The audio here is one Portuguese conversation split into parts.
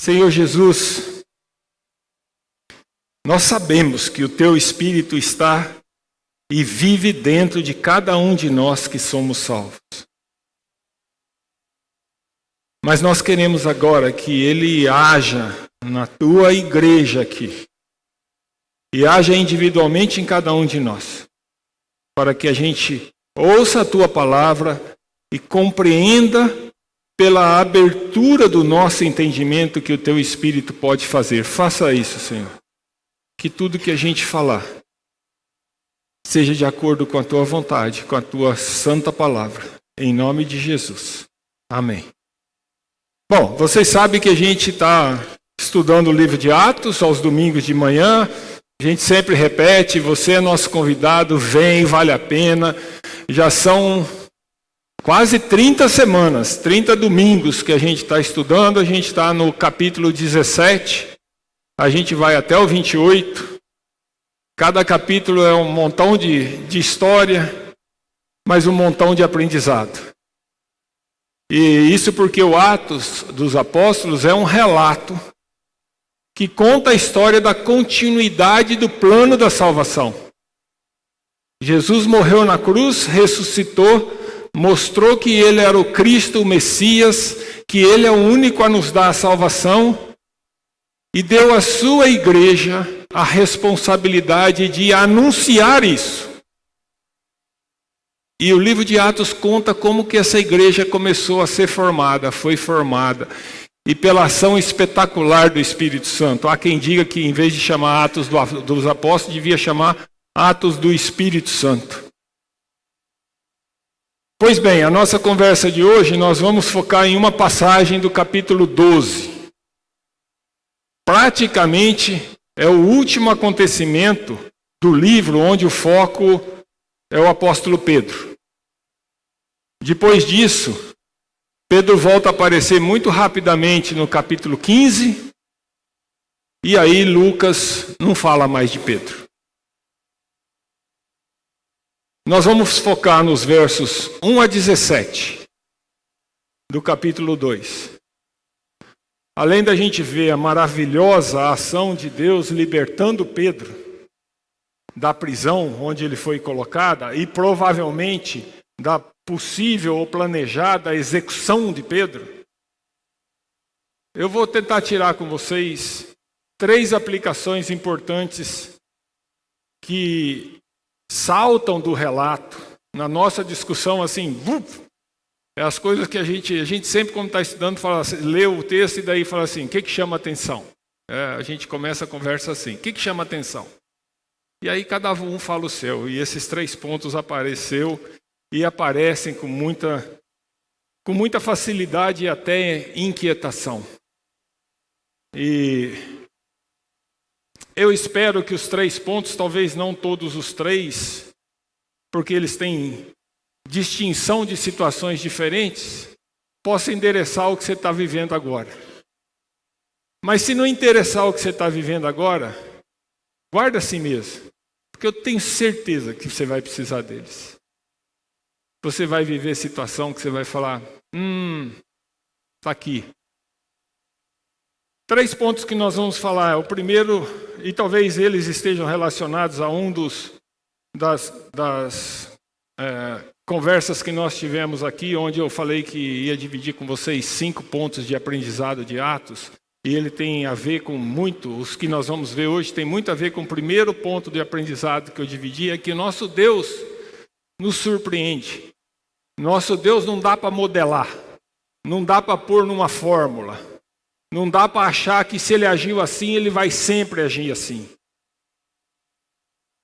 Senhor Jesus, nós sabemos que o Teu Espírito está e vive dentro de cada um de nós que somos salvos. Mas nós queremos agora que Ele haja na Tua igreja aqui e haja individualmente em cada um de nós, para que a gente ouça a Tua palavra e compreenda pela abertura do nosso entendimento que o Teu Espírito pode fazer. Faça isso, Senhor. Que tudo que a gente falar seja de acordo com a Tua vontade, com a Tua santa palavra. Em nome de Jesus. Amém. Bom, vocês sabem que a gente está estudando o livro de Atos aos domingos de manhã. A gente sempre repete, você é nosso convidado, vem, vale a pena. Já são quase 30 semanas, 30 domingos que a gente está estudando. A gente está no capítulo 17, a gente vai até o 28. Cada capítulo é um montão de história, mas um montão de aprendizado. E isso porque o Atos dos Apóstolos é um relato que conta a história da continuidade do plano da salvação. Jesus morreu na cruz, ressuscitou, mostrou que Ele era o Cristo, o Messias, que Ele é o único a nos dar a salvação e deu à sua igreja a responsabilidade de anunciar isso. E o livro de Atos conta como que essa igreja começou a ser formada, foi formada. E pela ação espetacular do Espírito Santo. Há quem diga que em vez de chamar Atos dos Apóstolos, devia chamar Atos do Espírito Santo. Pois bem, a nossa conversa de hoje, nós vamos focar em uma passagem do capítulo 12. Praticamente é o último acontecimento do livro onde o foco é o apóstolo Pedro. Depois disso, Pedro volta a aparecer muito rapidamente no capítulo 15, e aí Lucas não fala mais de Pedro. Nós vamos focar nos versos 1 a 17 do capítulo 2. Além da gente ver a maravilhosa ação de Deus libertando Pedro da prisão onde ele foi colocado e provavelmente da possível ou planejada execução de Pedro, eu vou tentar tirar com vocês 3 aplicações importantes que saltam do relato na nossa discussão, assim, é as coisas que a gente sempre, quando está estudando, fala assim, lê o texto e daí fala assim, o que chama atenção? A gente começa a conversa assim, o que chama atenção? E aí cada um fala o seu, e esses 3 pontos apareceu e aparecem com muita facilidade e até inquietação. E eu espero que os 3 pontos, talvez não todos os 3, porque eles têm distinção de situações diferentes, possam endereçar o que você está vivendo agora. Mas se não interessar o que você está vivendo agora, guarda assim mesmo, porque eu tenho certeza que você vai precisar deles. Você vai viver situação que você vai falar, está aqui. 3 pontos que nós vamos falar. O primeiro, e talvez eles estejam relacionados a um das conversas que nós tivemos aqui, onde eu falei que ia dividir com vocês 5 pontos de aprendizado de Atos, e ele tem a ver com muito, os que nós vamos ver hoje, tem muito a ver com o primeiro ponto de aprendizado que eu dividi, é que nosso Deus nos surpreende. Nosso Deus não dá para modelar, não dá para pôr numa fórmula, não dá para achar que se ele agiu assim, ele vai sempre agir assim.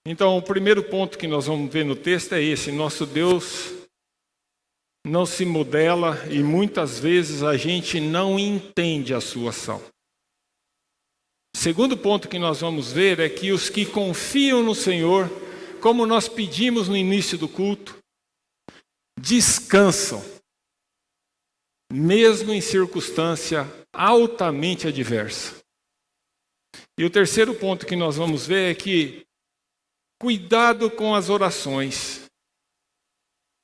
Então, o primeiro ponto que nós vamos ver no texto é esse, nosso Deus não se modela e muitas vezes a gente não entende a sua ação. O segundo ponto que nós vamos ver é que os que confiam no Senhor, como nós pedimos no início do culto, descansam, mesmo em circunstância altamente adversa. E o terceiro ponto que nós vamos ver é que cuidado com as orações,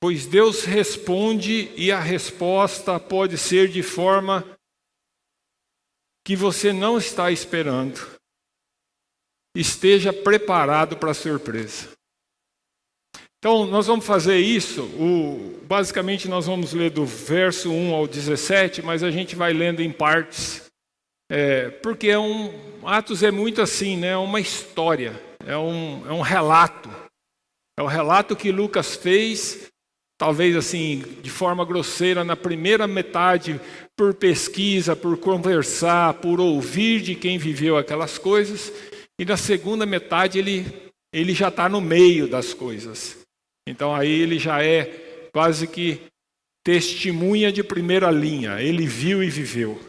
pois Deus responde e a resposta pode ser de forma que você não está esperando, esteja preparado para a surpresa. Então, nós vamos fazer isso, basicamente nós vamos ler do verso 1 ao 17, mas a gente vai lendo em partes, porque Atos é muito assim, né? É uma história, é um relato. É o relato que Lucas fez, talvez assim, de forma grosseira, na primeira metade, por pesquisa, por conversar, por ouvir de quem viveu aquelas coisas, e na segunda metade ele já está no meio das coisas. Então aí ele já é quase que testemunha de primeira linha, ele viu e viveu.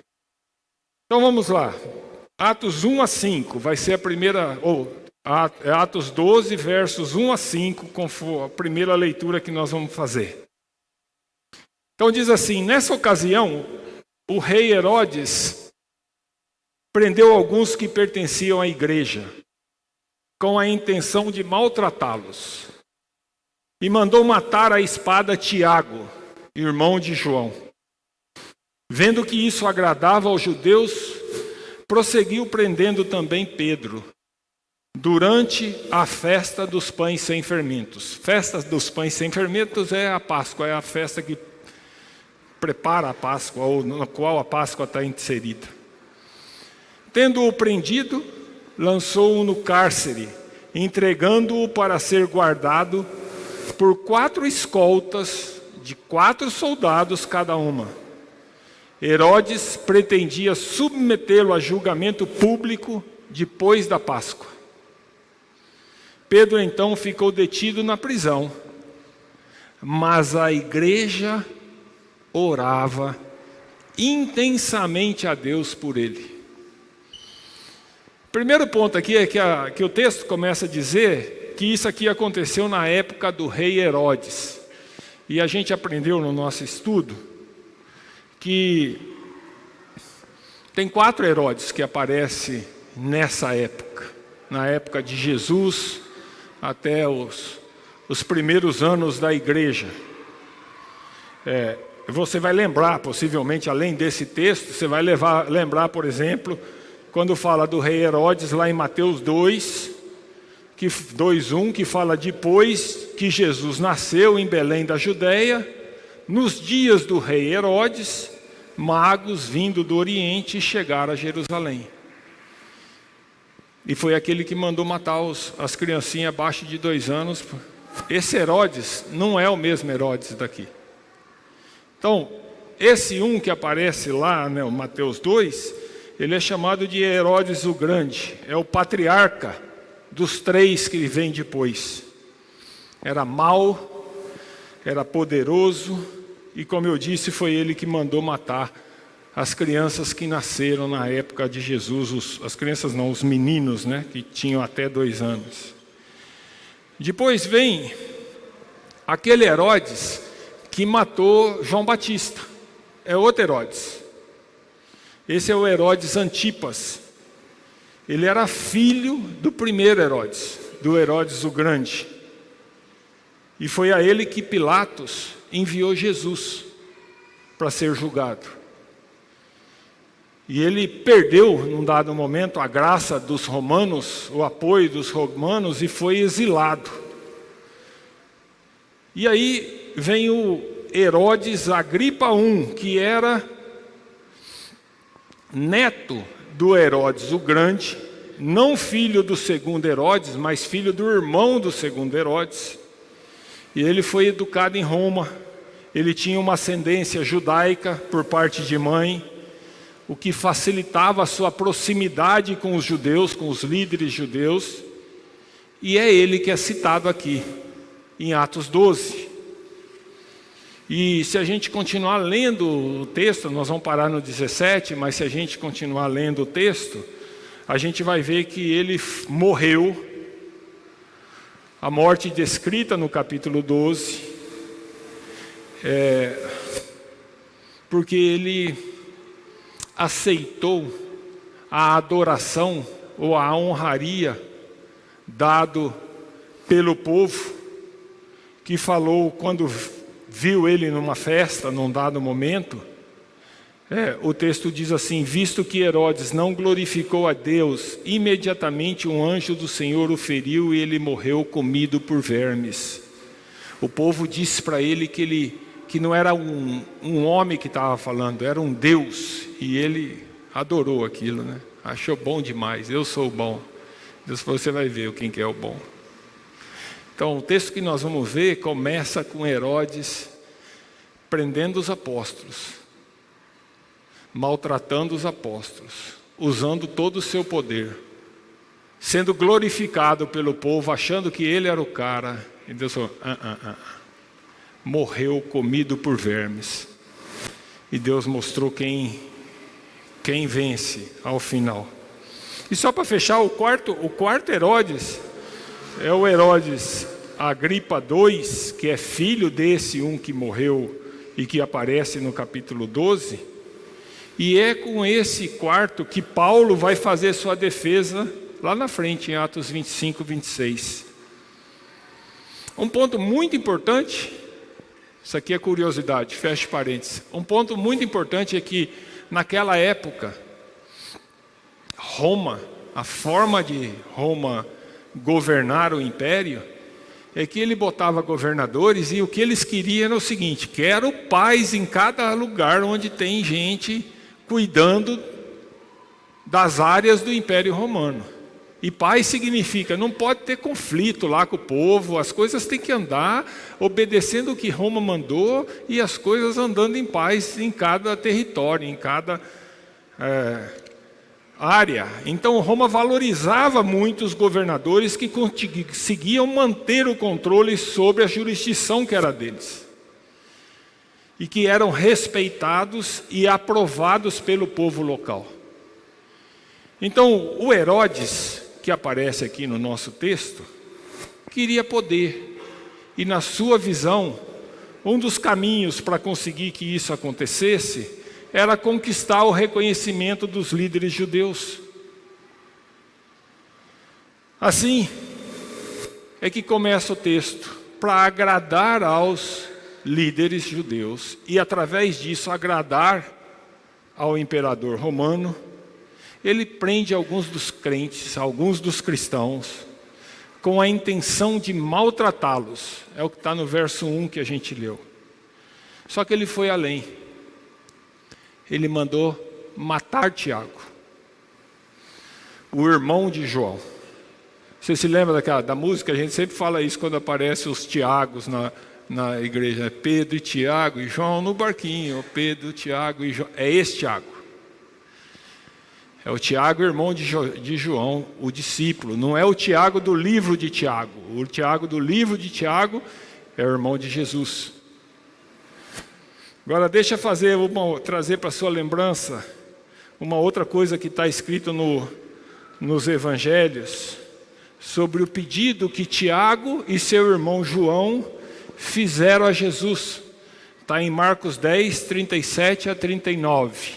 Então vamos lá, Atos 1 a 5, vai ser a primeira, Atos 12, versos 1 a 5, a primeira leitura que nós vamos fazer. Então diz assim: nessa ocasião, o rei Herodes prendeu alguns que pertenciam à igreja, com a intenção de maltratá-los, e mandou matar à espada Tiago, irmão de João. Vendo que isso agradava aos judeus, prosseguiu prendendo também Pedro, durante a festa dos pães sem fermentos. Festa dos pães sem fermentos é a Páscoa, é a festa que prepara a Páscoa, ou na qual a Páscoa está inserida. Tendo-o prendido, lançou-o no cárcere, entregando-o para ser guardado por 4 escoltas de 4 soldados cada uma. Herodes pretendia submetê-lo a julgamento público depois da Páscoa. Pedro então ficou detido na prisão, mas a igreja orava intensamente a Deus por ele. Primeiro ponto aqui é que o texto começa a dizer que isso aqui aconteceu na época do rei Herodes. E a gente aprendeu no nosso estudo que tem 4 Herodes que aparecem nessa época. Na época de Jesus, até os primeiros anos da igreja. Você vai lembrar, possivelmente, além desse texto, você vai lembrar, por exemplo, quando fala do rei Herodes, lá em Mateus 2:1, que fala depois que Jesus nasceu em Belém da Judeia, nos dias do rei Herodes, magos vindo do Oriente chegaram a Jerusalém. E foi aquele que mandou matar as criancinhas abaixo de 2 anos. Esse Herodes não é o mesmo Herodes daqui. Então, esse que aparece lá, né, o Mateus 2, ele é chamado de Herodes o Grande. É o patriarca dos 3 que vêm depois. Era mau, era poderoso, e como eu disse, foi ele que mandou matar as crianças que nasceram na época de Jesus, as crianças não, os meninos, né, que tinham até 2 anos. Depois vem aquele Herodes que matou João Batista, é outro Herodes. Esse é o Herodes Antipas. Ele era filho do primeiro Herodes, do Herodes o Grande. E foi a ele que Pilatos enviou Jesus para ser julgado. E ele perdeu, num dado momento, a graça dos romanos, o apoio dos romanos, e foi exilado. E aí vem o Herodes Agripa I, que era neto do Herodes o Grande, não filho do segundo Herodes, mas filho do irmão do segundo Herodes. E ele foi educado em Roma. Ele tinha uma ascendência judaica por parte de mãe, o que facilitava a sua proximidade com os judeus, com os líderes judeus. E é ele que é citado aqui, em Atos 12. E se a gente continuar lendo o texto, nós vamos parar no 17, mas se a gente continuar lendo o texto, a gente vai ver que ele morreu, a morte descrita no capítulo 12, porque ele aceitou a adoração ou a honraria dado pelo povo, que falou quando viu ele numa festa, num dado momento, O texto diz assim: visto que Herodes não glorificou a Deus, imediatamente um anjo do Senhor o feriu e ele morreu comido por vermes. O povo disse para ele que não era um homem que estava falando, era um Deus. E ele adorou aquilo, né? Achou bom demais. Eu sou bom. Deus falou: você vai ver quem que é o bom. Então o texto que nós vamos ver começa com Herodes prendendo os apóstolos, maltratando os apóstolos, usando todo o seu poder, sendo glorificado pelo povo, achando que ele era o cara. E Deus falou: morreu comido por vermes. E Deus mostrou quem vence ao final. E só para fechar, o quarto Herodes é o Herodes Agripa II, que é filho desse um que morreu e que aparece no capítulo 12. E é com esse quarto que Paulo vai fazer sua defesa lá na frente, em Atos 25, 26. Um ponto muito importante, isso aqui é curiosidade, feche parênteses. Um ponto muito importante é que, naquela época, Roma, a forma de Roma governar o império, é que ele botava governadores e o que eles queriam era o seguinte: quero paz em cada lugar onde tem gente cuidando das áreas do Império Romano. E paz significa, não pode ter conflito lá com o povo, as coisas têm que andar obedecendo o que Roma mandou e as coisas andando em paz em cada território, em cada área. Então Roma valorizava muito os governadores que conseguiam manter o controle sobre a jurisdição que era deles. E que eram respeitados e aprovados pelo povo local. Então o Herodes, que aparece aqui no nosso texto, queria poder. E na sua visão, um dos caminhos para conseguir que isso acontecesse era conquistar o reconhecimento dos líderes judeus. Assim é que começa o texto: para agradar aos líderes judeus e através disso agradar ao imperador romano, ele prende alguns dos crentes, alguns dos cristãos, com a intenção de maltratá-los. É o que está no verso 1 que a gente leu. Só que ele foi além. Ele mandou matar Tiago, o irmão de João. Você se lembra da música? A gente sempre fala isso quando aparecem os Tiagos na igreja. Pedro e Tiago e João no barquinho. Pedro, Tiago e João. É esse Tiago. É o Tiago, irmão de João, o discípulo. Não é o Tiago do livro de Tiago. O Tiago do livro de Tiago é o irmão de Jesus. Agora deixa eu trazer para a sua lembrança uma outra coisa que está escrito nos evangelhos, sobre o pedido que Tiago e seu irmão João fizeram a Jesus. Está em Marcos 10, 37 a 39.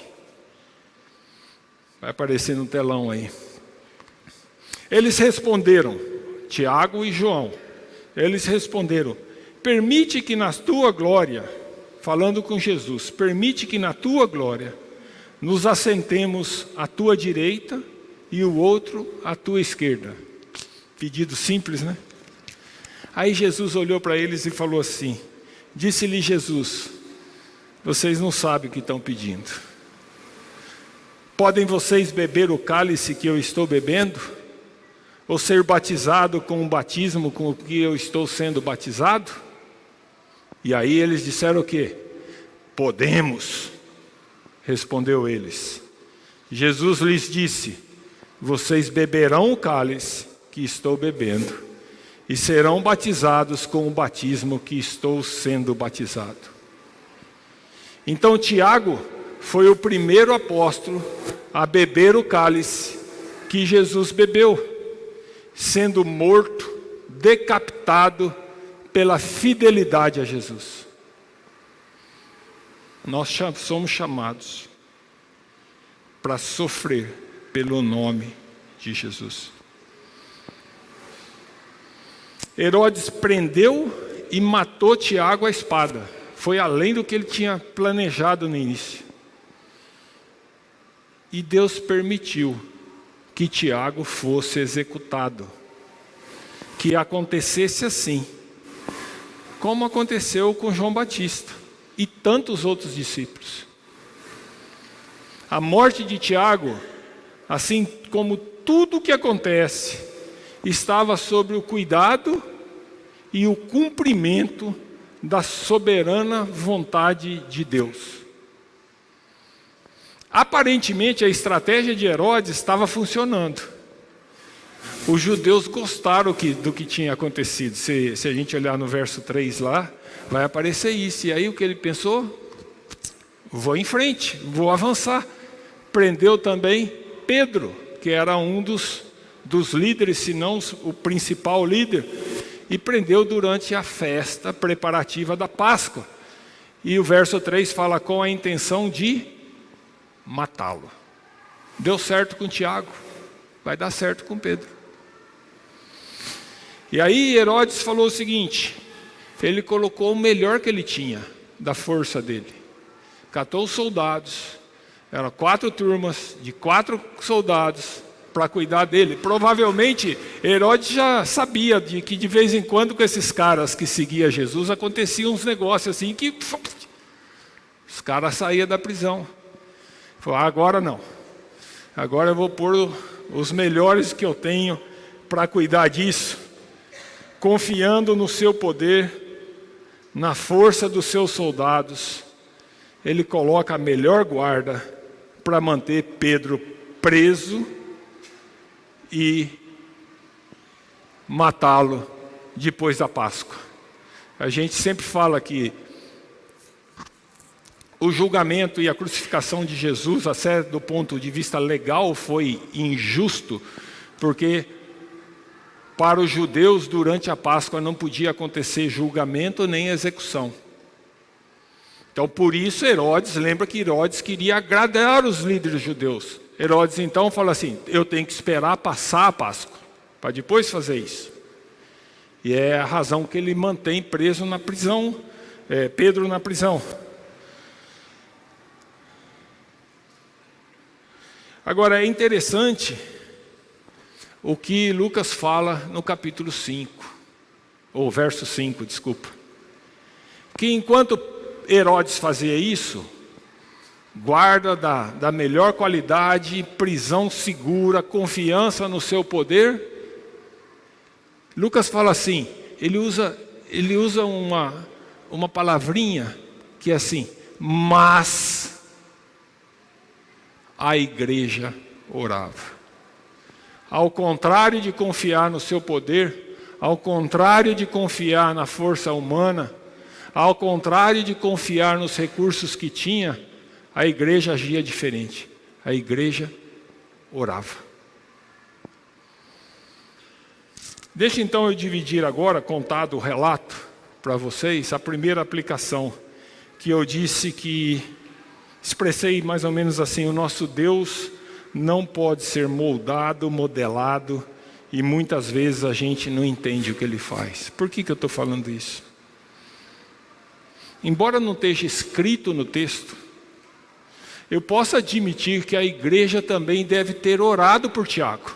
Vai aparecer no telão aí. Eles responderam, Tiago e João, eles responderam: permite que na tua glória, falando com Jesus, permite que na tua glória nos assentemos à tua direita e o outro à tua esquerda. Pedido simples, né? Aí Jesus olhou para eles e falou assim, disse-lhe Jesus: vocês não sabem o que estão pedindo. Podem vocês beber o cálice que eu estou bebendo? Ou ser batizado com o batismo com o que eu estou sendo batizado? E aí eles disseram o quê? Podemos, respondeu eles. Jesus lhes disse: vocês beberão o cálice que estou bebendo e serão batizados com o batismo que estou sendo batizado. Então Tiago foi o primeiro apóstolo a beber o cálice que Jesus bebeu, sendo morto, decapitado pela fidelidade a Jesus. Nós somos chamados para sofrer pelo nome de Jesus. Herodes prendeu e matou Tiago à espada. Foi além do que ele tinha planejado no início. E Deus permitiu que Tiago fosse executado. Que acontecesse assim, como aconteceu com João Batista e tantos outros discípulos. A morte de Tiago, assim como tudo o que acontece, estava sob o cuidado e o cumprimento da soberana vontade de Deus. Aparentemente a estratégia de Herodes estava funcionando. Os judeus gostaram do que tinha acontecido. Se a gente olhar no verso 3 lá, vai aparecer isso. E aí o que ele pensou? Vou em frente, vou avançar. Prendeu também Pedro, que era um dos líderes, se não o principal líder. E prendeu durante a festa preparativa da Páscoa. E o verso 3 fala com a intenção de matá-lo. Deu certo com Tiago, vai dar certo com Pedro. E aí Herodes falou o seguinte, ele colocou o melhor que ele tinha, da força dele. Catou os soldados, eram 4 turmas de 4 soldados para cuidar dele. Provavelmente Herodes já sabia que de vez em quando com esses caras que seguiam Jesus aconteciam uns negócios assim que os caras saíam da prisão. Falou, agora não, agora eu vou pôr os melhores que eu tenho para cuidar disso, confiando no seu poder, na força dos seus soldados. Ele coloca a melhor guarda para manter Pedro preso e matá-lo depois da Páscoa. A gente sempre fala que o julgamento e a crucificação de Jesus, até do ponto de vista legal, foi injusto, porque para os judeus durante a Páscoa não podia acontecer julgamento nem execução. Então por isso Herodes, lembra que Herodes queria agradar os líderes judeus. Herodes então fala assim, eu tenho que esperar passar a Páscoa, para depois fazer isso. E é a razão que ele mantém preso na prisão, Pedro na prisão. Agora é interessante o que Lucas fala no capítulo 5, ou verso 5, desculpa. Que enquanto Herodes fazia isso, guarda da melhor qualidade, prisão segura, confiança no seu poder, Lucas fala assim, ele usa uma palavrinha que é assim, mas a igreja orava. Ao contrário de confiar no seu poder, ao contrário de confiar na força humana, ao contrário de confiar nos recursos que tinha, a igreja agia diferente. A igreja orava. Deixa então eu dividir agora, contado o relato para vocês, a primeira aplicação que eu disse que expressei mais ou menos assim, o nosso Deus não pode ser moldado, modelado, e muitas vezes a gente não entende o que Ele faz. Por que eu estou falando isso? Embora não esteja escrito no texto, eu posso admitir que a igreja também deve ter orado por Tiago.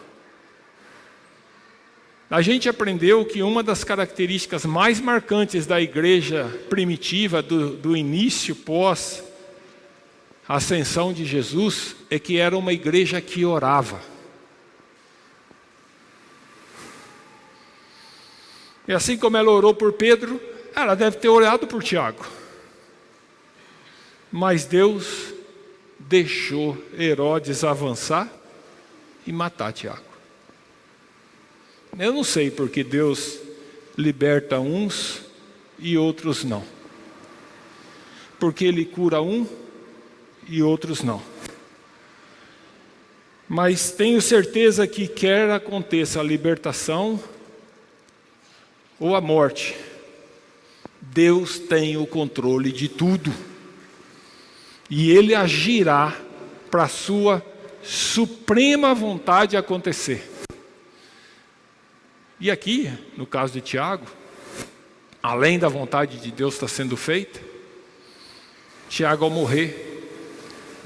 A gente aprendeu que uma das características mais marcantes da igreja primitiva, do início pós a ascensão de Jesus, é que era uma igreja que orava. E assim como ela orou por Pedro, ela deve ter orado por Tiago. Mas Deus deixou Herodes avançar e matar Tiago. Eu não sei porque Deus liberta uns e outros não. Porque Ele cura um e outros não. Mas tenho certeza que quer aconteça a libertação ou a morte, Deus tem o controle de tudo. E Ele agirá para a sua suprema vontade acontecer. E aqui, no caso de Tiago, além da vontade de Deus estar sendo feita, Tiago ao morrer,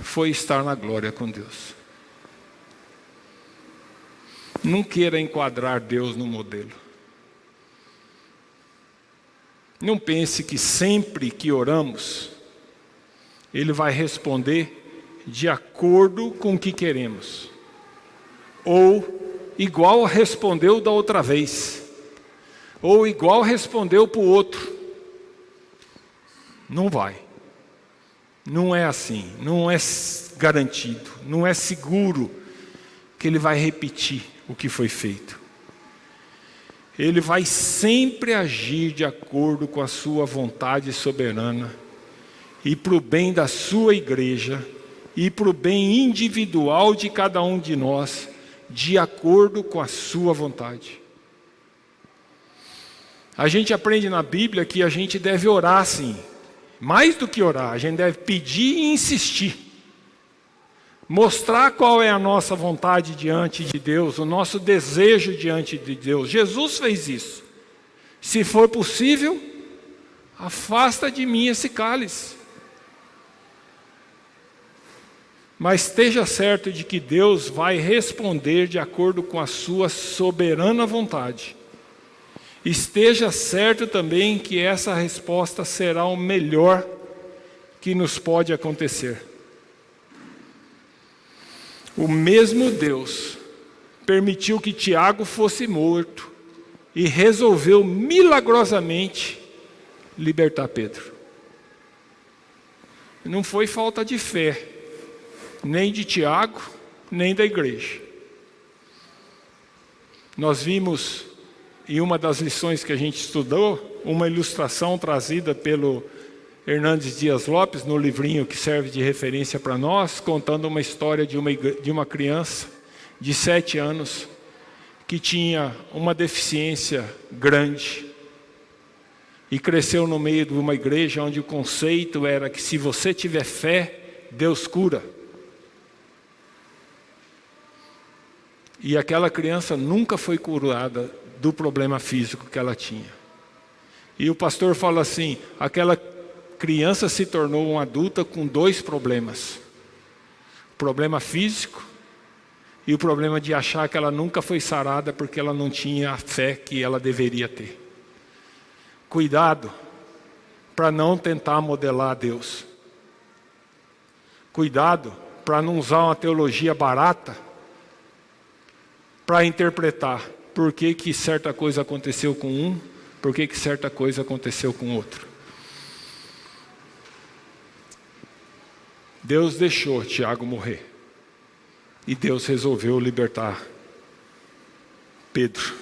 foi estar na glória com Deus. Não queira enquadrar Deus no modelo. Não pense que sempre que oramos, Ele vai responder de acordo com o que queremos. Ou igual respondeu da outra vez. Ou igual respondeu para o outro. Não vai. Não é assim. Não é garantido. Não é seguro que Ele vai repetir o que foi feito. Ele vai sempre agir de acordo com a sua vontade soberana e para o bem da sua igreja e para o bem individual de cada um de nós, de acordo com a sua vontade. A gente aprende na Bíblia que a gente deve orar sim, mais do que orar, a gente deve pedir e insistir. Mostrar qual é a nossa vontade diante de Deus, o nosso desejo diante de Deus. Jesus fez isso. Se for possível, afasta de mim esse cálice. Mas esteja certo de que Deus vai responder de acordo com a sua soberana vontade. Esteja certo também que essa resposta será o melhor que nos pode acontecer. O mesmo Deus permitiu que Tiago fosse morto e resolveu milagrosamente libertar Pedro. Não foi falta de fé, nem de Tiago, nem da igreja. Nós vimos, em uma das lições que a gente estudou, uma ilustração trazida pelo Hernandes Dias Lopes, no livrinho que serve de referência para nós, contando uma história de uma criança de 7 anos que tinha uma deficiência grande e cresceu no meio de uma igreja onde o conceito era que se você tiver fé, Deus cura. E aquela criança nunca foi curada do problema físico que ela tinha. E o pastor fala assim, aquela criança se tornou uma adulta com 2 problemas. O problema físico e o problema de achar que ela nunca foi sarada porque ela não tinha a fé que ela deveria ter. Cuidado para não tentar modelar Deus. Cuidado para não usar uma teologia barata para interpretar por que certa coisa aconteceu com um, por que certa coisa aconteceu com outro. Deus deixou Tiago morrer. E Deus resolveu libertar Pedro.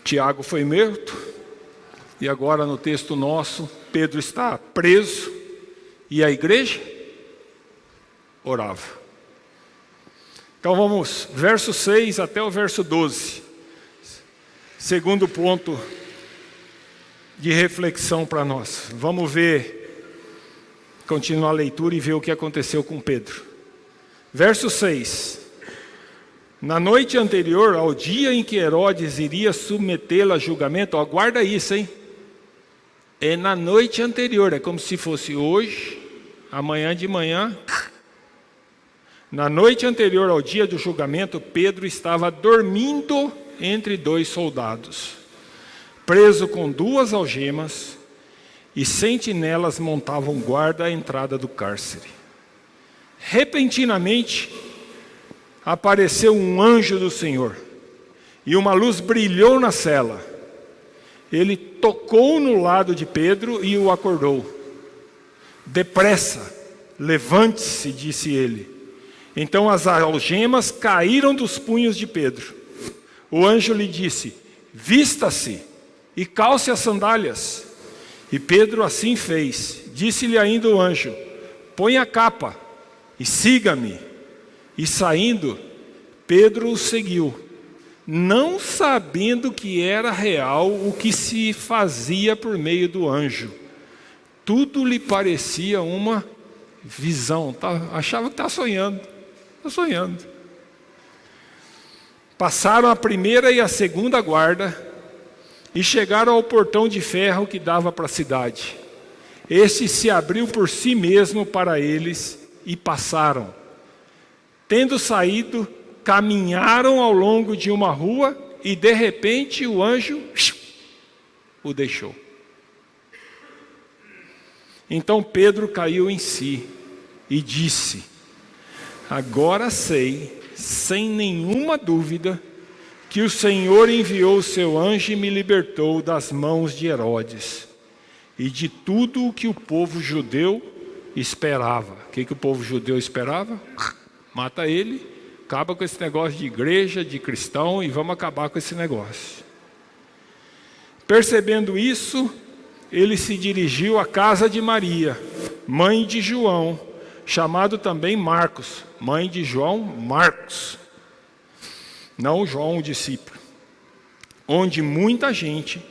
Tiago foi morto. E agora no texto nosso, Pedro está preso. E a igreja orava. Então vamos, verso 6 até o verso 12. Segundo ponto de reflexão para nós. Vamos ver, continuar a leitura e ver o que aconteceu com Pedro. Verso 6. Na noite anterior ao dia em que Herodes iria submetê-lo a julgamento, ó, guarda isso, hein? É na noite anterior, é como se fosse hoje, amanhã de manhã. Na noite anterior ao dia do julgamento, Pedro estava dormindo entre 2 soldados, preso com 2 algemas, e sentinelas montavam guarda à entrada do cárcere. Repentinamente, apareceu um anjo do Senhor, e uma luz brilhou na cela. Ele tocou no lado de Pedro e o acordou. Depressa, levante-se, disse ele. Então as algemas caíram dos punhos de Pedro. O anjo lhe disse, vista-se e calce as sandálias. E Pedro assim fez. Disse-lhe ainda o anjo, põe a capa e siga-me. E saindo, Pedro o seguiu, não sabendo que era real o que se fazia por meio do anjo. Tudo lhe parecia uma visão. Achava que estava sonhando. Está sonhando. Passaram a primeira e a segunda guarda e chegaram ao portão de ferro que dava para a cidade. Este se abriu por si mesmo para eles e passaram. Tendo saído, caminharam ao longo de uma rua e de repente o anjo o deixou. Então Pedro caiu em si e disse: agora sei, sem nenhuma dúvida, que o Senhor enviou o seu anjo e me libertou das mãos de Herodes e de tudo o que o povo judeu esperava. O que o povo judeu esperava? Mata ele, acaba com esse negócio de igreja, de cristão, e vamos acabar com esse negócio. Percebendo isso, ele se dirigiu à casa de Maria, mãe de João, chamado também Marcos, mãe de João, Marcos, não João o discípulo, onde muita gente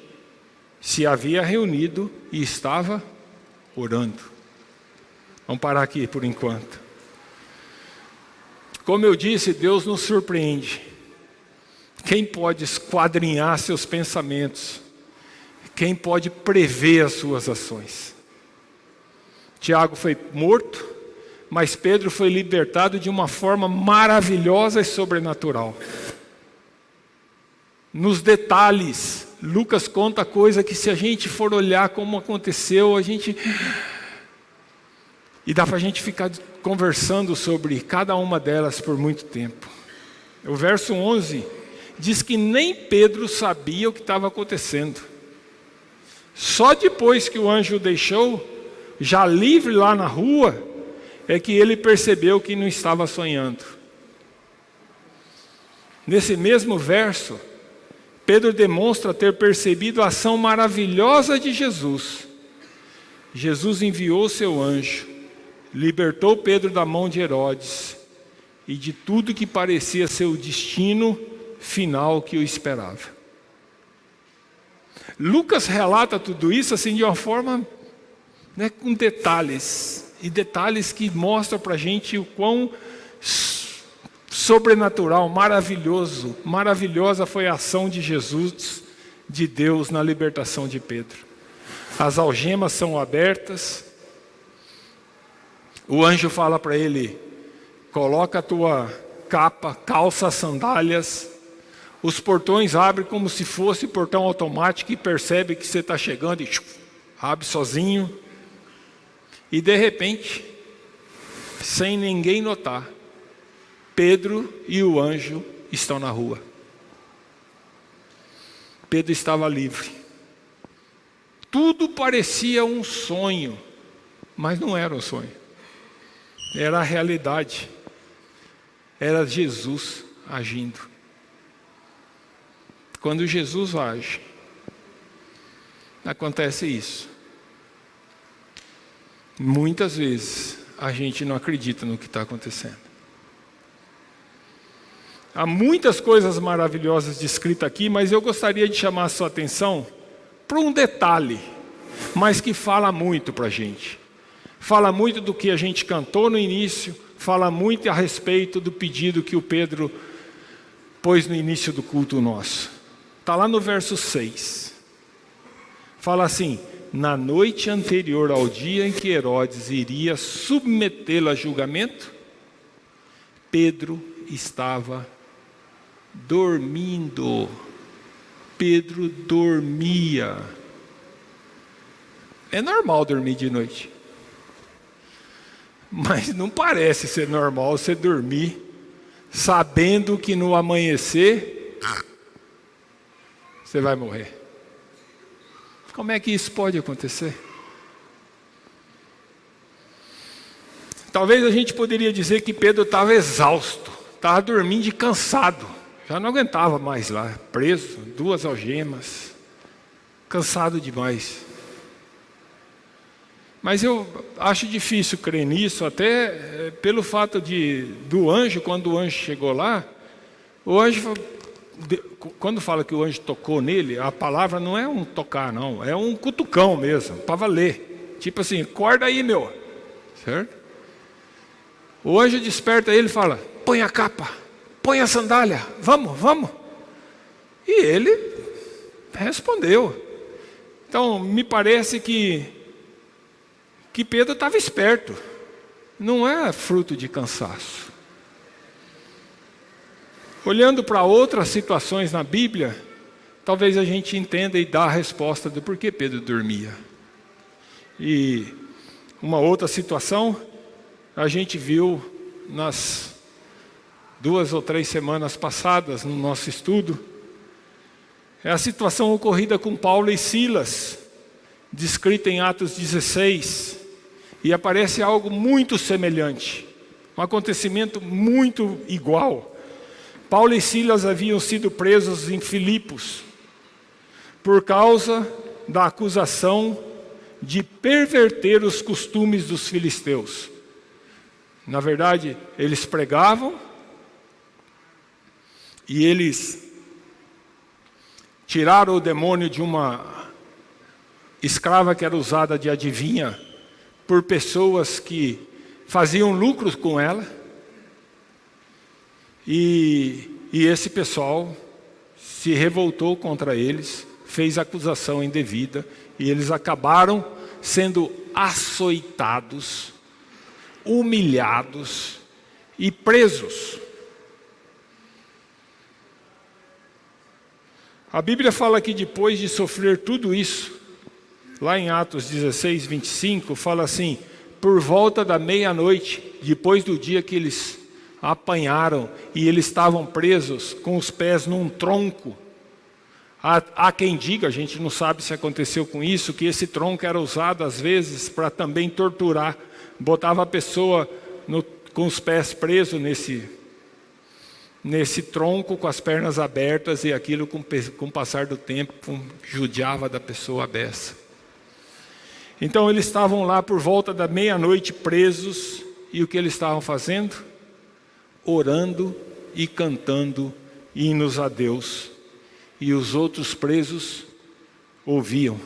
se havia reunido e estava orando. Vamos parar aqui por enquanto. Como eu disse, Deus nos surpreende. Quem pode esquadrinhar seus pensamentos? Quem pode prever as suas ações? Tiago foi morto, mas Pedro foi libertado de uma forma maravilhosa e sobrenatural. Nos detalhes, Lucas conta coisa que, se a gente for olhar como aconteceu, e dá para a gente ficar conversando sobre cada uma delas por muito tempo. O verso 11 diz que nem Pedro sabia o que estava acontecendo. Só depois que o anjo o deixou, já livre lá na rua, é que ele percebeu que não estava sonhando. Nesse mesmo verso, Pedro demonstra ter percebido a ação maravilhosa de Jesus. Jesus enviou seu anjo, libertou Pedro da mão de Herodes e de tudo que parecia ser o destino final que o esperava. Lucas relata tudo isso assim de uma forma, com detalhes, e detalhes que mostram para a gente o quão sobrenatural, maravilhosa foi a ação de Jesus, de Deus, na libertação de Pedro. As algemas são abertas, o anjo fala para ele: coloca a tua capa, calça as sandálias. Os portões abrem como se fosse portão automático, e percebe que você está chegando e abre sozinho. E de repente, sem ninguém notar, Pedro e o anjo estão na rua. Pedro estava livre. Tudo parecia um sonho, mas não era um sonho. Era a realidade. Era Jesus agindo. Quando Jesus age, acontece isso. Muitas vezes a gente não acredita no que está acontecendo. Há muitas coisas maravilhosas descritas aqui, mas eu gostaria de chamar a sua atenção para um detalhe, mas que fala muito para a gente. Fala muito do que a gente cantou no início, fala muito a respeito do pedido que o Pedro pôs no início do culto nosso. Está lá no verso 6. Fala assim: na noite anterior ao dia em que Herodes iria submetê-lo a julgamento, Pedro estava dormindo. Pedro dormia. É normal dormir de noite, mas não parece ser normal você dormir sabendo que no amanhecer você vai morrer. Como é que isso pode acontecer? Talvez a gente poderia dizer que Pedro estava exausto, estava dormindo de cansado, já não aguentava mais lá, preso, 2 algemas, cansado demais. Mas eu acho difícil crer nisso, até pelo fato do anjo, quando o anjo chegou lá, o anjo, quando fala que o anjo tocou nele, a palavra não é um tocar não, é um cutucão mesmo, para valer. Tipo assim, acorda aí, meu. Certo? O anjo desperta ele e fala: põe a capa, põe a sandália, vamos. E ele respondeu. Então, me parece que Pedro estava esperto. Não é fruto de cansaço. Olhando para outras situações na Bíblia, talvez a gente entenda e dá a resposta do porquê Pedro dormia. E uma outra situação, a gente viu nas 2 ou 3 semanas passadas no nosso estudo, é a situação ocorrida com Paulo e Silas, descrita em Atos 16, e aparece algo muito semelhante, um acontecimento muito igual. Paulo e Silas haviam sido presos em Filipos por causa da acusação de perverter os costumes dos filisteus. Na verdade, eles pregavam e eles tiraram o demônio de uma escrava que era usada de adivinha por pessoas que faziam lucros com ela. E esse pessoal se revoltou contra eles, fez acusação indevida, e eles acabaram sendo açoitados, humilhados e presos. A Bíblia fala que depois de sofrer tudo isso, lá em Atos 16, 25, fala assim: por volta da meia-noite, depois do dia que eles apanharam e eles estavam presos com os pés num tronco. Há quem diga, a gente não sabe se aconteceu com isso, que esse tronco era usado às vezes para também torturar. Botava a pessoa com os pés presos nesse tronco, com as pernas abertas, e aquilo com o passar do tempo judiava da pessoa a beça. Então eles estavam lá por volta da meia-noite presos, e o que eles estavam fazendo? Orando e cantando hinos a Deus. E os outros presos ouviam.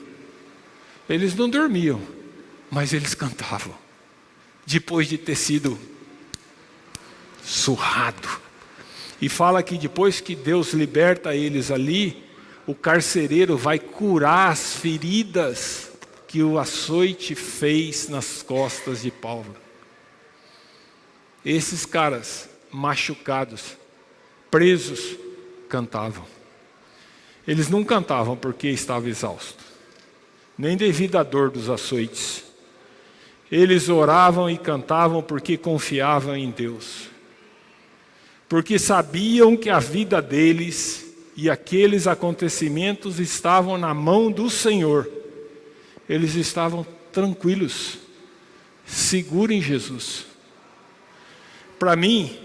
Eles não dormiam, mas eles cantavam. Depois de ter sido surrado. E fala que depois que Deus liberta eles ali, o carcereiro vai curar as feridas que o açoite fez nas costas de Paulo. Esses caras machucados, presos, cantavam. Eles não cantavam porque estavam exaustos, nem devido à dor dos açoites. Eles oravam e cantavam porque confiavam em Deus. Porque sabiam que a vida deles e aqueles acontecimentos estavam na mão do Senhor. Eles estavam tranquilos, seguros em Jesus. Para mim,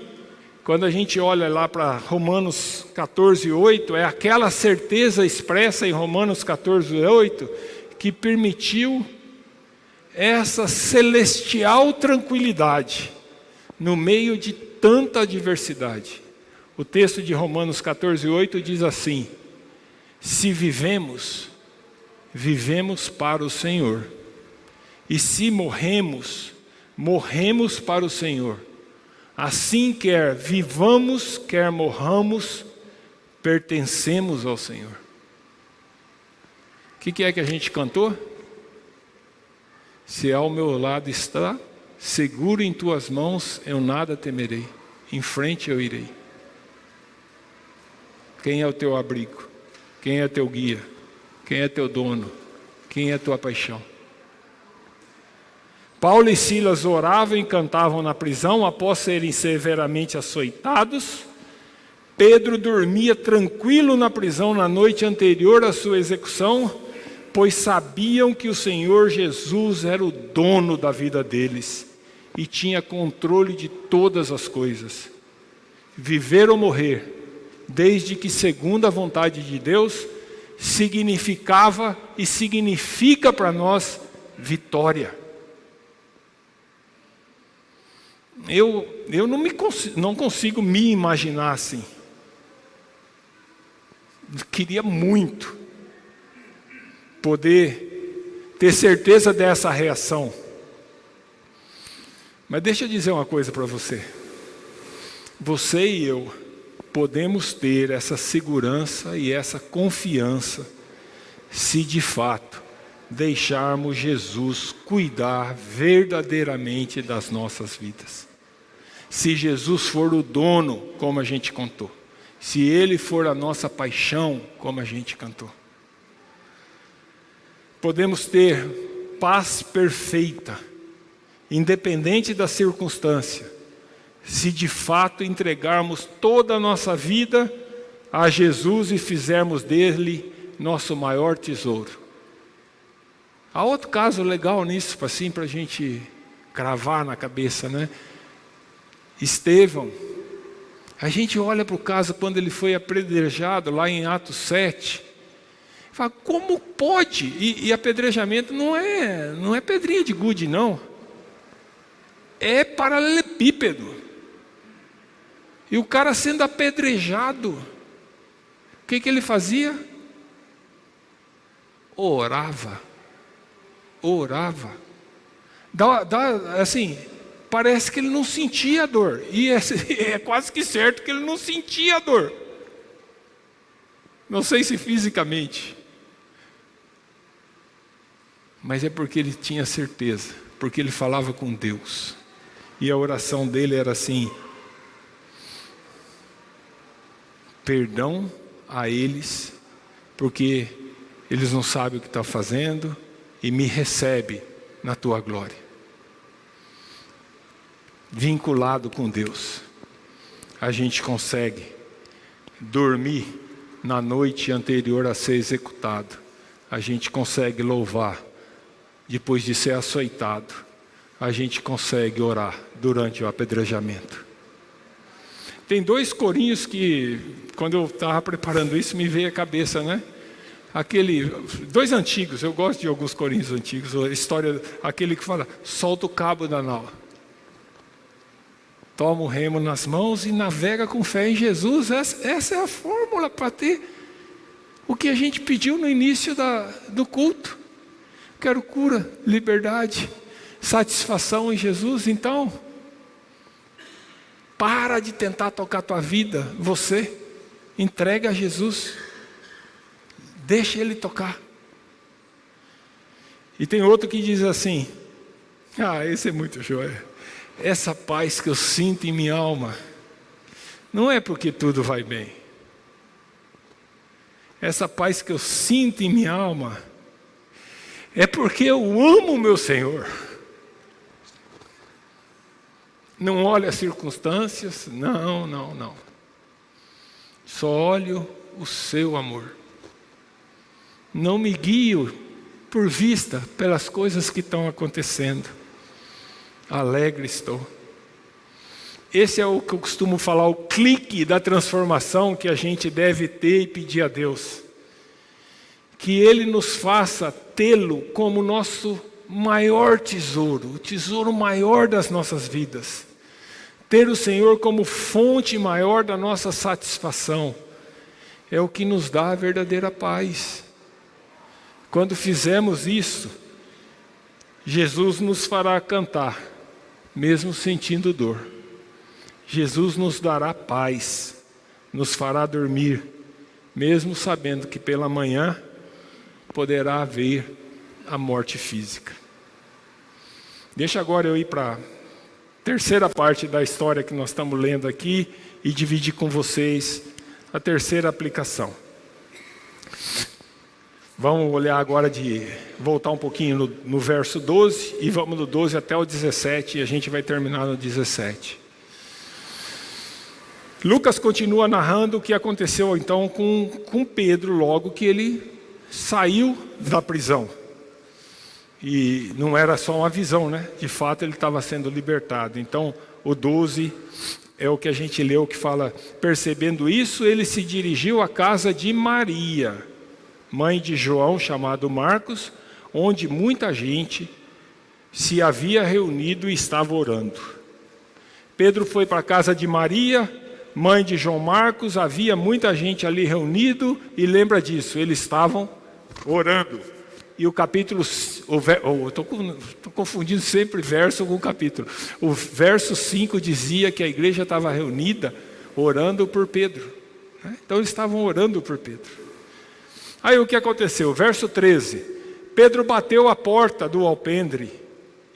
quando a gente olha lá para Romanos 14:8, é aquela certeza expressa em Romanos 14:8 que permitiu essa celestial tranquilidade no meio de tanta adversidade. O texto de Romanos 14:8 diz assim: se vivemos, vivemos para o Senhor, e se morremos, morremos para o Senhor. Assim, quer vivamos, quer morramos, pertencemos ao Senhor. O que é que a gente cantou? Se ao meu lado está, seguro em tuas mãos, eu nada temerei. Em frente eu irei. Quem é o teu abrigo? Quem é teu guia? Quem é teu dono? Quem é tua paixão? Paulo e Silas oravam e cantavam na prisão após serem severamente açoitados. Pedro dormia tranquilo na prisão na noite anterior à sua execução, pois sabiam que o Senhor Jesus era o dono da vida deles e tinha controle de todas as coisas. Viver ou morrer, desde que segundo a vontade de Deus, significava e significa para nós vitória. Eu não consigo me imaginar assim. Queria muito poder ter certeza dessa reação. Mas deixa eu dizer uma coisa para você. Você e eu podemos ter essa segurança e essa confiança se de fato deixarmos Jesus cuidar verdadeiramente das nossas vidas. Se Jesus for o dono, como a gente contou. se Ele for a nossa paixão, como a gente cantou. Podemos ter paz perfeita, independente da circunstância, se de fato entregarmos toda a nossa vida a Jesus e fizermos dele nosso maior tesouro. Há outro caso legal nisso, assim, para a gente cravar na cabeça, né? Estevão. A gente olha para o caso quando ele foi apedrejado, lá em Atos 7. Fala, como pode? E apedrejamento não é pedrinha de gude, não. É paralelepípedo. E o cara sendo apedrejado, o que ele fazia? Orava. Assim, parece que ele não sentia a dor. E é quase que certo que ele não sentia a dor. Não sei se fisicamente. Mas é porque ele tinha certeza. Porque ele falava com Deus. E a oração dele era assim: perdão a eles, porque eles não sabem o que estão fazendo, e me recebe na tua glória. Vinculado com Deus, a gente consegue dormir na noite anterior a ser executado. A gente consegue louvar depois de ser açoitado. A gente consegue orar durante o apedrejamento. Tem 2 corinhos que, quando eu estava preparando isso, me veio à cabeça, né? 2 antigos, eu gosto de alguns corinhos antigos, a história, aquele que fala, solta o cabo da nau. Toma o remo nas mãos e navega com fé em Jesus. Essa é a fórmula para ter o que a gente pediu no início do culto. Quero cura, liberdade, satisfação em Jesus. Então, para de tentar tocar a tua vida, você entrega a Jesus, deixa Ele tocar. E tem outro que diz assim, esse é muito joia. Essa paz que eu sinto em minha alma, não é porque tudo vai bem. Essa paz que eu sinto em minha alma, é porque eu amo o meu Senhor. Não olho as circunstâncias, não. Só olho o seu amor. Não me guio por vista pelas coisas que estão acontecendo. Alegre estou. Esse é o que eu costumo falar, o clique da transformação que a gente deve ter e pedir a Deus. Que Ele nos faça tê-lo como nosso maior tesouro, o tesouro maior das nossas vidas. Ter o Senhor como fonte maior da nossa satisfação é o que nos dá a verdadeira paz. Quando fizermos isso, Jesus nos fará cantar, mesmo sentindo dor. Jesus nos dará paz, nos fará dormir, mesmo sabendo que pela manhã poderá haver a morte física. Deixa agora eu ir para a terceira parte da história que nós estamos lendo aqui e dividir com vocês a terceira aplicação. Vamos olhar agora voltar um pouquinho no verso 12 e vamos do 12 até o 17 e a gente vai terminar no 17. Lucas continua narrando o que aconteceu então com Pedro logo que ele saiu da prisão. E não era só uma visão, né? De fato ele estava sendo libertado. Então o 12 é o que a gente leu que fala: percebendo isso, ele se dirigiu à casa de Maria, mãe de João, chamado Marcos, onde muita gente se havia reunido e estava orando. Pedro foi para a casa de Maria, mãe de João Marcos, havia muita gente ali reunido, e lembra disso, eles estavam orando. E o capítulo, estou confundindo sempre verso com capítulo. O verso 5 dizia que a igreja estava reunida, orando por Pedro. Então eles estavam orando por Pedro. Aí o que aconteceu? Verso 13. Pedro bateu a porta do alpendre,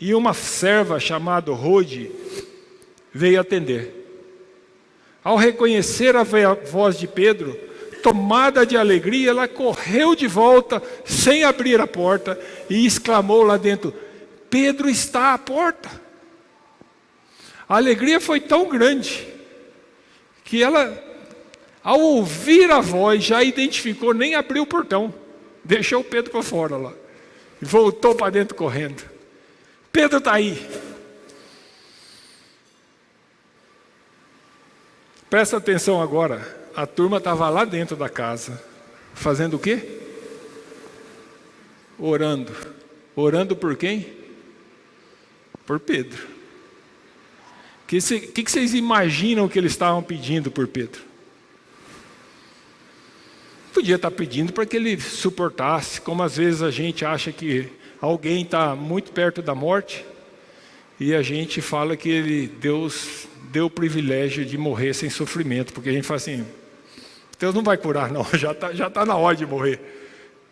e uma serva chamada Rode veio atender. ao reconhecer a voz de Pedro, tomada de alegria, ela correu de volta, sem abrir a porta, e exclamou lá dentro: Pedro está à porta. A alegria foi tão grande, que ela, ao ouvir a voz, já identificou, nem abriu o portão, deixou o Pedro para fora lá, e voltou para dentro correndo. Pedro está aí. Presta atenção agora. A turma estava lá dentro da casa, fazendo o quê? Orando. Orando por quem? Por Pedro. O que vocês imaginam que eles estavam pedindo por Pedro? Podia estar pedindo para que ele suportasse, como às vezes a gente acha que alguém está muito perto da morte, e a gente fala que Deus deu o privilégio de morrer sem sofrimento, porque a gente fala assim: Deus não vai curar não, já tá na hora de morrer,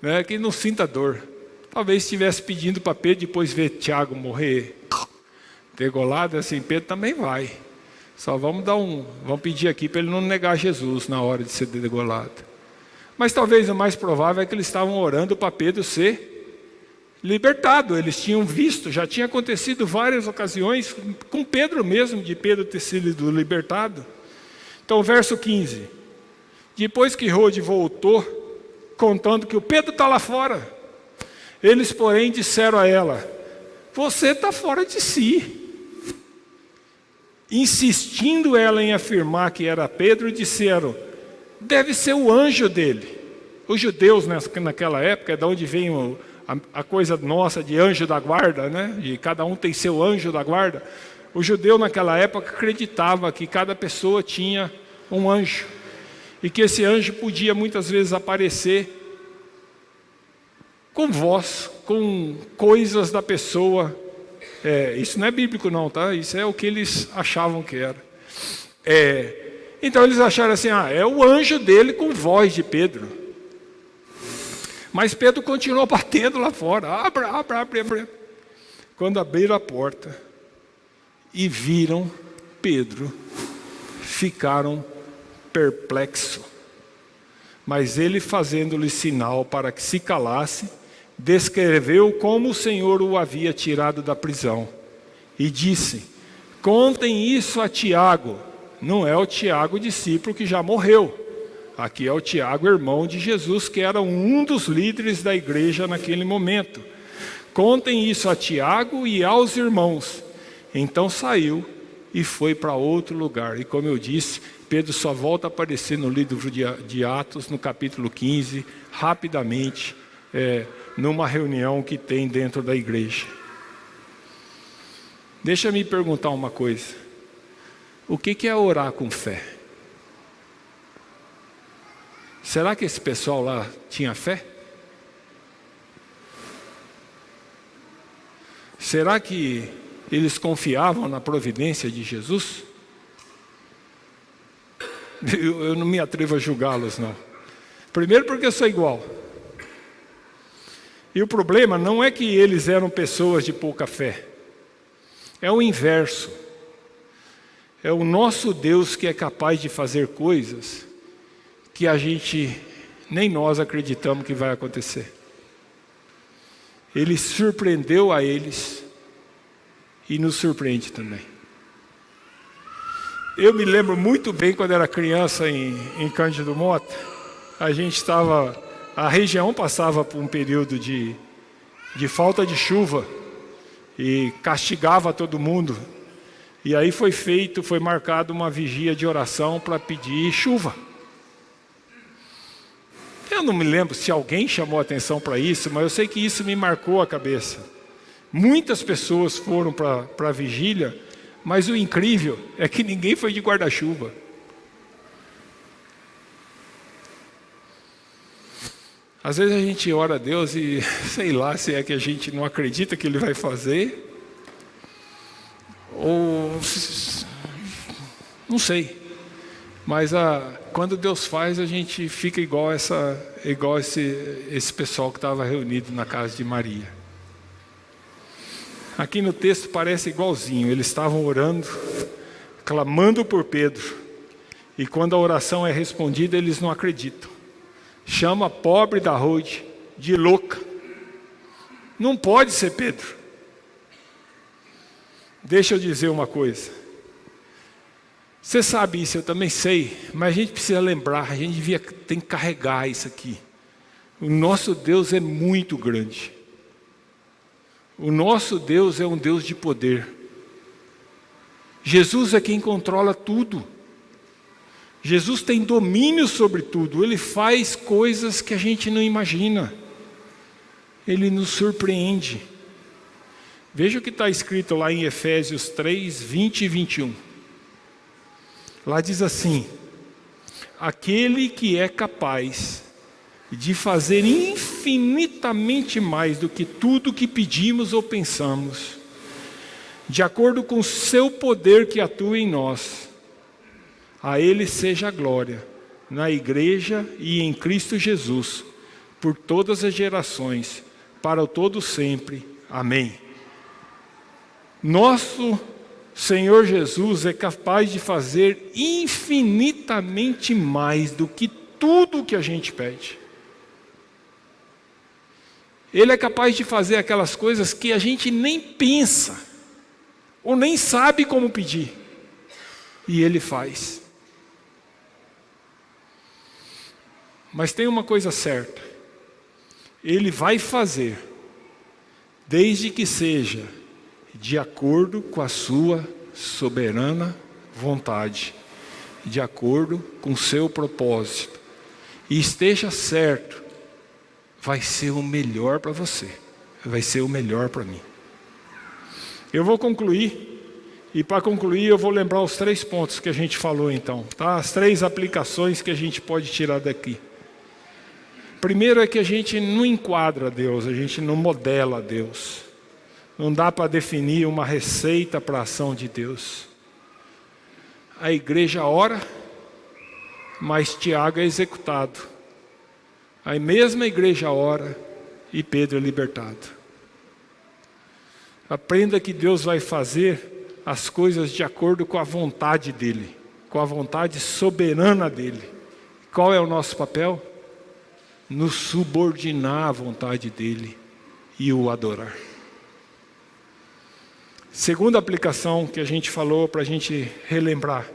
né? Que não sinta dor. Talvez estivesse pedindo para Pedro, depois ver Tiago morrer degolado, assim, Pedro também vai. Só vamos pedir aqui para ele não negar Jesus na hora de ser degolado. Mas talvez o mais provável é que eles estavam orando para Pedro ser libertado. Eles tinham visto, já tinha acontecido várias ocasiões com Pedro mesmo, de Pedro ter sido libertado. Então, verso 15. Depois que Rode voltou, contando que o Pedro está lá fora, eles, porém, disseram a ela: você está fora de si. Insistindo ela em afirmar que era Pedro, disseram: deve ser o anjo dele. Os judeus naquela época, é de onde vem a coisa nossa de anjo da guarda, né? E cada um tem seu anjo da guarda. O judeu naquela época acreditava que cada pessoa tinha um anjo, e que esse anjo podia muitas vezes aparecer com voz, com coisas da pessoa. Isso não é bíblico não, tá? Isso é o que eles achavam que era. Então eles acharam assim: é o anjo dele com voz de Pedro. Mas Pedro continuou batendo lá fora. Abre. Quando abriram a porta e viram Pedro, ficaram perplexos. Mas ele, fazendo-lhe sinal para que se calasse, descreveu como o Senhor o havia tirado da prisão. E disse: contem isso a Tiago. Não é o Tiago, discípulo que já morreu. Aqui é o Tiago, irmão de Jesus, que era um dos líderes da igreja naquele momento. Contem isso a Tiago e aos irmãos. Então saiu e foi para outro lugar. E como eu disse, Pedro só volta a aparecer no livro de Atos, no capítulo 15, rapidamente, numa reunião que tem dentro da igreja. Deixa eu me perguntar uma coisa. O que é orar com fé? Será que esse pessoal lá tinha fé? Será que eles confiavam na providência de Jesus? Eu não me atrevo a julgá-los, não. Primeiro porque eu sou igual. E o problema não é que eles eram pessoas de pouca fé. É o inverso. É o nosso Deus que é capaz de fazer coisas que a gente, nem nós acreditamos que vai acontecer. Ele surpreendeu a eles e nos surpreende também. Eu me lembro muito bem quando era criança em Cândido Mota. A região passava por um período de falta de chuva e castigava todo mundo. E aí foi marcado uma vigia de oração para pedir chuva. Eu não me lembro se alguém chamou atenção para isso, mas eu sei que isso me marcou a cabeça. Muitas pessoas foram para a vigília, mas o incrível é que ninguém foi de guarda-chuva. Às vezes a gente ora a Deus e sei lá se é que a gente não acredita que Ele vai fazer, ou não sei. Mas quando Deus faz, a gente fica igual esse pessoal que estava reunido na casa de Maria. Aqui no texto parece igualzinho. Eles estavam orando, clamando por Pedro. E quando a oração é respondida, eles não acreditam. Chama a pobre da Rode de louca. Não pode ser Pedro. Deixa eu dizer uma coisa. Você sabe isso, eu também sei, mas a gente precisa lembrar, a gente tem que carregar isso aqui. O nosso Deus é muito grande. O nosso Deus é um Deus de poder. Jesus é quem controla tudo. Jesus tem domínio sobre tudo. Ele faz coisas que a gente não imagina. Ele nos surpreende. Veja o que está escrito lá em Efésios 3, 20 e 21. Lá diz assim: aquele que é capaz de fazer infinitamente mais do que tudo que pedimos ou pensamos, de acordo com o seu poder que atua em nós, a Ele seja a glória, na Igreja e em Cristo Jesus, por todas as gerações, para o todo sempre. Amém. Nosso Senhor Jesus é capaz de fazer infinitamente mais do que tudo que a gente pede. Ele é capaz de fazer aquelas coisas que a gente nem pensa, ou nem sabe como pedir. E Ele faz. Mas tem uma coisa certa. Ele vai fazer, desde que seja de acordo com a sua soberana vontade, de acordo com o seu propósito. E esteja certo, vai ser o melhor para você, vai ser o melhor para mim. Eu vou concluir, e para concluir eu vou lembrar os 3 pontos que a gente falou então, tá? As 3 aplicações que a gente pode tirar daqui. Primeiro é que a gente não enquadra Deus, a gente não modela Deus. Não dá para definir uma receita para a ação de Deus. A igreja ora, mas Tiago é executado. A mesma igreja ora e Pedro é libertado. Aprenda que Deus vai fazer as coisas de acordo com a vontade dEle, com a vontade soberana dEle. Qual é o nosso papel? Nos subordinar à vontade dEle e o adorar. Segunda aplicação que a gente falou para a gente relembrar.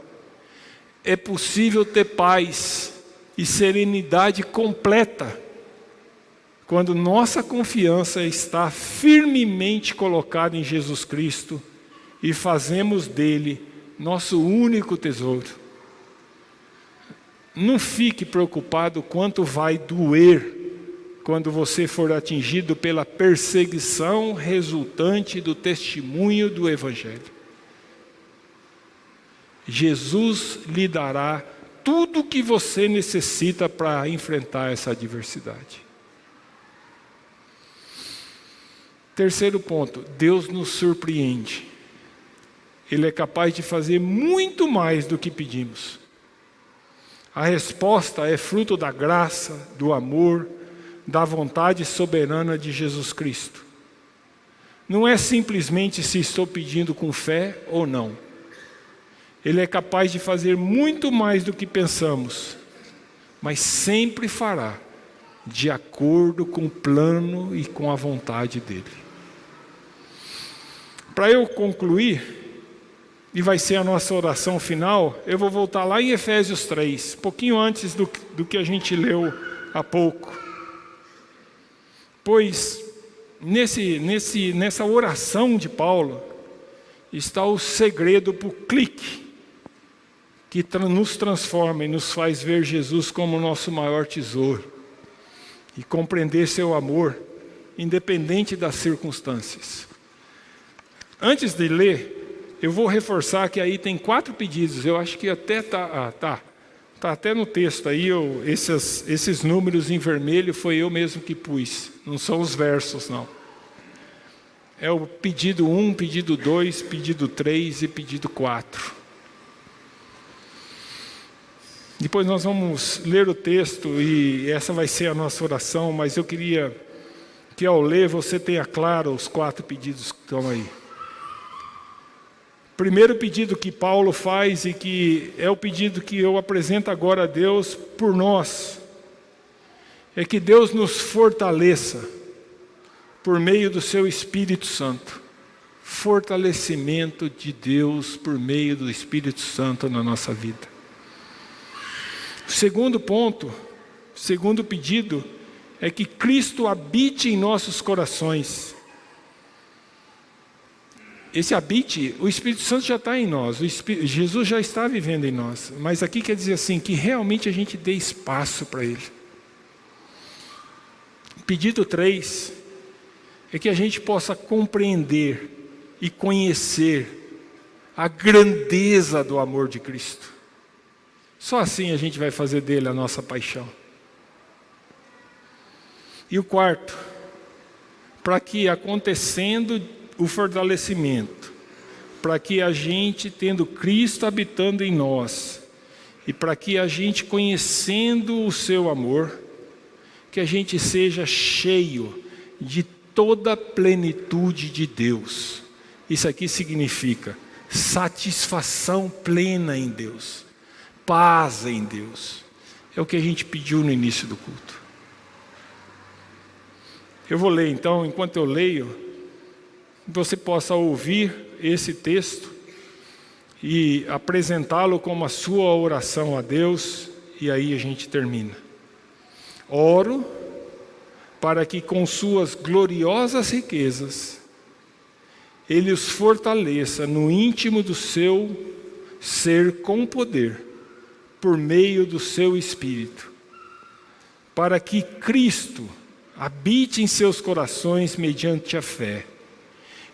É possível ter paz e serenidade completa quando nossa confiança está firmemente colocada em Jesus Cristo e fazemos dele nosso único tesouro. Não fique preocupado quanto vai doer quando você for atingido pela perseguição resultante do testemunho do Evangelho. Jesus lhe dará tudo o que você necessita para enfrentar essa adversidade. Terceiro ponto, Deus nos surpreende. Ele é capaz de fazer muito mais do que pedimos. A resposta é fruto da graça, do amor, da vontade soberana de Jesus Cristo. Não é simplesmente se estou pedindo com fé ou não. Ele é capaz de fazer muito mais do que pensamos, mas sempre fará de acordo com o plano e com a vontade dele. Para eu concluir, e vai ser a nossa oração final, eu vou voltar lá em Efésios 3, pouquinho antes do que a gente leu há pouco. Pois nessa oração de Paulo está o segredo para o clique que nos transforma e nos faz ver Jesus como o nosso maior tesouro e compreender seu amor, independente das circunstâncias. Antes de ler, eu vou reforçar que aí tem 4 pedidos. Eu acho que até tá até no texto aí, esses números em vermelho foi eu mesmo que pus, não são os versos não. É o pedido 1, pedido 2, pedido 3 e pedido 4. Depois nós vamos ler o texto e essa vai ser a nossa oração, mas eu queria que ao ler você tenha claro os 4 pedidos que estão aí. Primeiro pedido que Paulo faz e que é o pedido que eu apresento agora a Deus por nós, é que Deus nos fortaleça por meio do seu Espírito Santo. Fortalecimento de Deus por meio do Espírito Santo na nossa vida. O segundo ponto, o segundo pedido, é que Cristo habite em nossos corações. Esse habite, o Espírito Santo já está em nós, Jesus já está vivendo em nós, mas aqui quer dizer assim, que realmente a gente dê espaço para Ele. Pedido 3 é que a gente possa compreender e conhecer a grandeza do amor de Cristo. Só assim a gente vai fazer dele a nossa paixão. E o quarto, para que acontecendo o fortalecimento, para que a gente, tendo Cristo habitando em nós, e para que a gente conhecendo o seu amor, que a gente seja cheio de toda a plenitude de Deus. Isso aqui significa satisfação plena em Deus, paz em Deus. É o que a gente pediu no início do culto. Eu vou ler então, enquanto eu leio, você possa ouvir esse texto e apresentá-lo como a sua oração a Deus, e aí a gente termina. Oro para que com suas gloriosas riquezas Ele os fortaleça no íntimo do seu ser com poder, por meio do seu Espírito, para que Cristo habite em seus corações mediante a fé.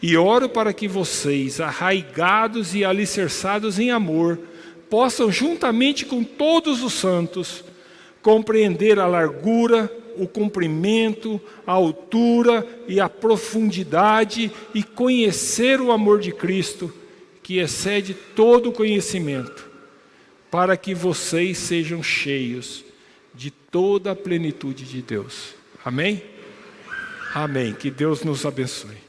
E oro para que vocês, arraigados e alicerçados em amor, possam, juntamente com todos os santos, compreender a largura, o comprimento, a altura e a profundidade, e conhecer o amor de Cristo, que excede todo o conhecimento, para que vocês sejam cheios de toda a plenitude de Deus. Amém? Amém. Que Deus nos abençoe.